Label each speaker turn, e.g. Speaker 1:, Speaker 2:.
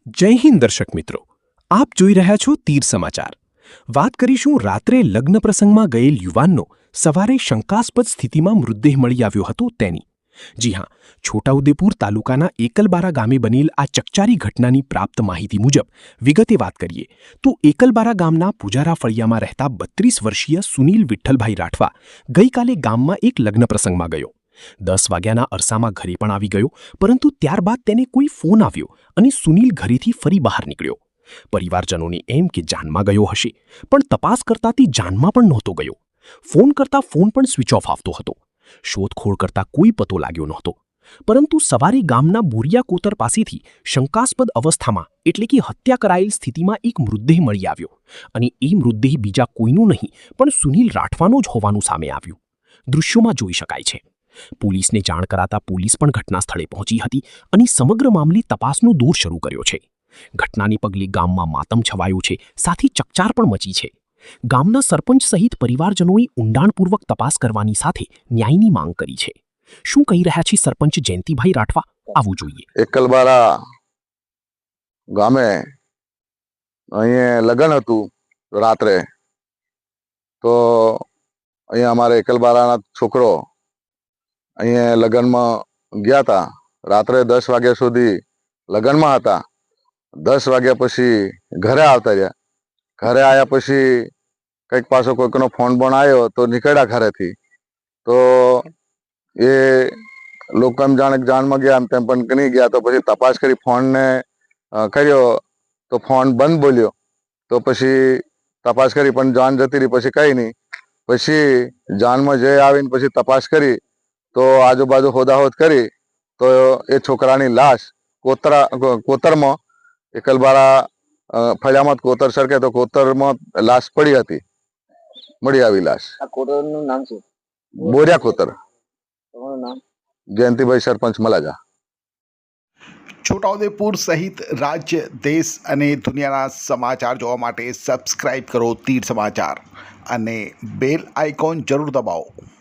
Speaker 1: જય હિન્દ દર્શક મિત્રો, આપ જોઈ રહ્યા છો તીર સમાચાર. વાત કરીશું રાત્રે લગ્ન પ્રસંગમાં ગયેલ યુવાનનો સવારે શંકાસ્પદ સ્થિતિમાં મૃતદેહ મળી આવ્યો હતો તેની. જી હા, છોટાઉદેપુર તાલુકાના એકલબારા ગામે બનેલ આ ચકચારી ઘટનાની પ્રાપ્ત માહિતી મુજબ વિગતે વાત કરીએ તો એકલબારા ગામના પૂજારા ફળિયામાં રહેતા 32 વર્ષીય સુનિલ વિઠ્ઠલભાઈ રાઠવા ગઈકાલે ગામમાં એક લગ્ન પ્રસંગમાં ગયો. 10 વાગ્યાના અરસામાં ઘરે પણ આવી ગયો, પરંતુ ત્યારબાદ તેને કોઈ ફોન આવ્યો અને સુનિલ ઘરેથી ફરી બહાર નીકળ્યો. પરિવારજનોને એમ કે જાનમાં ગયો હશે, પણ તપાસ કરતા તે જાનમાં પણ નહોતો ગયો. ફોન કરતા ફોન પણ સ્વિચ ઓફ આવતો હતો. શોધખોળ કરતા કોઈ પતો લાગ્યો નહોતો. પરંતુ સવારે ગામના બોરિયા કોતર પાસેથી શંકાસ્પદ અવસ્થામાં એટલે કે હત્યા કરાયેલ સ્થિતિમાં એક મૃતદેહ મળી આવ્યો અને એ મૃતદેહ બીજા કોઈનું નહીં પણ સુનિલ રાઠવાનો જ હોવાનું સામે આવ્યું. દૃશ્યોમાં જોઈ શકાય છે. પોલીસને જાણ કરાતા પોલીસ પણ ઘટના સ્થળે પહોંચી હતી અને સમગ્ર મામલે તપાસનો દોર શરૂ કર્યો છે. ઘટનાને પગલે ગામમાં માતમ છવાયો છે, સાથે ચકચાર પણ મચી છે. ગામના સરપંચ સહિત પરિવારજનોએ ઊંડાણપૂર્વક તપાસ કરવાની સાથે ન્યાયની માંગ કરી છે. શું કહી રહ્યા છે સરપંચ જયંતિભાઈ રાઠવા? આવવું જોઈએ.
Speaker 2: એકલબારા ગામે અહીંયા લગ્ન હતું રાત્રે, તો અહીંયા અમારે એકલબારાના છોકરો અહીંયા લગ્નમાં ગયા હતા. રાત્રે 10 વાગ્યા સુધી લગ્નમાં હતા. 10 વાગ્યા પછી ઘરે આવતા રહ્યા. ઘરે આવ્યા પછી કંઈક પાછો કોઈકનો ફોન પણ આવ્યો તો નીકળ્યા ઘરેથી. તો એ લોકો એમ જાણે જાનમાં ગયા એમ તેમ પણ નહીં ગયા. તો પછી તપાસ કરી ફોનને કર્યો તો ફોન બંધ બોલ્યો. તો પછી તપાસ કરી પણ જાન જતી રહી. પછી કંઈ નહીં. પછી જાનમાં જઈ આવીને પછી તપાસ કરી તો આજુબાજુ હોદાહોદ કરી તો એ છોકરાની લાશ કોતરમાં એકલબારા ફળિયામાં કોતર સરકે તો કોતરમાં લાશ પડી હતી. મળી આવી લાશ.
Speaker 3: આ કોટરનું નામ શું?
Speaker 2: બોરિયા કોતર.
Speaker 3: તમારું નામ?
Speaker 2: જયંતિભાઈ સરપંચ મલાજા.
Speaker 4: છોટાઉદેપુર સહિત રાજ્ય, દેશ અને દુનિયાના સમાચાર જોવા માટે સબસ્ક્રાઇબ કરો તીર સમાચાર અને બેલ આઇકોન જરૂર દબાવો.